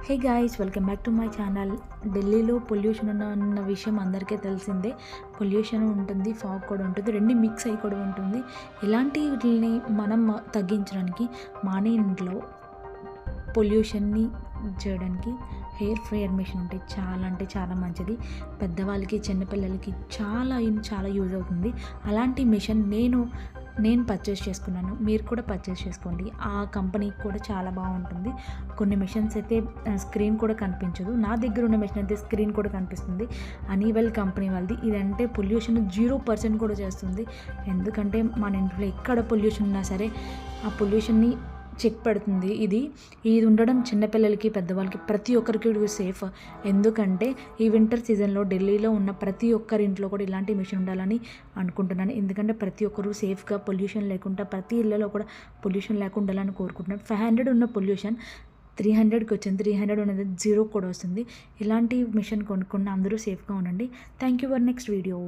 Hey guys, welcome back to my channel. ఢిల్లీలో pollution ఉన్న విషయం అందరికీ తెలిసిందే. పొల్యూషన్ ఉంటుంది, ఫాగ్ కూడా ఉంటుంది, రెండు మిక్స్ అయ్యి కూడా ఉంటుంది. ఇలాంటి వీటిని మనం తగ్గించడానికి మన ఇంట్లో పొల్యూషన్ని చేయడానికి హెయిర్ ఫ్రైయర్ మిషన్ అంటే చాలా మంచిది. పెద్దవాళ్ళకి, చిన్నపిల్లలకి చాలా యూజ్ అవుతుంది. అలాంటి మిషన్ నేను పర్చేస్ చేసుకున్నాను. మీరు కూడా పర్చేస్ చేసుకోండి. ఆ కంపెనీ కూడా చాలా బాగుంటుంది. కొన్ని మిషన్స్ అయితే స్క్రీన్ కూడా కనిపించదు. నా దగ్గర ఉన్న మిషన్ అయితే స్క్రీన్ కూడా కనిపిస్తుంది. అనీవెల్ కంపెనీ వాళ్ళది. ఇదంటే పొల్యూషన్ 0% కూడా చేస్తుంది. ఎందుకంటే మన ఇంట్లో ఎక్కడ పొల్యూషన్ ఉన్నా సరే ఆ పొల్యూషన్ని చెక్ పెడుతుంది. ఇది ఉండడం చిన్నపిల్లలకి, పెద్దవాళ్ళకి ప్రతి ఒక్కరికి సేఫ్. ఎందుకంటే ఈ వింటర్ సీజన్లో ఢిల్లీలో ఉన్న ప్రతి ఒక్కరి ఇంట్లో కూడా ఇలాంటి మిషన్ ఉండాలని అనుకుంటున్నాను. ఎందుకంటే ప్రతి ఒక్కరు సేఫ్గా పొల్యూషన్ లేకుండా, ప్రతి ఇళ్ళలో కూడా పొల్యూషన్ లేకుండా ఉండాలని కోరుకుంటున్నాను. 500 ఉన్న పొల్యూషన్ 300కి వచ్చింది. 300 ఉన్నది 0 కూడా వస్తుంది. ఇలాంటి మిషన్ కొనుక్కున్న అందరూ సేఫ్గా ఉండండి. Thank you for next video.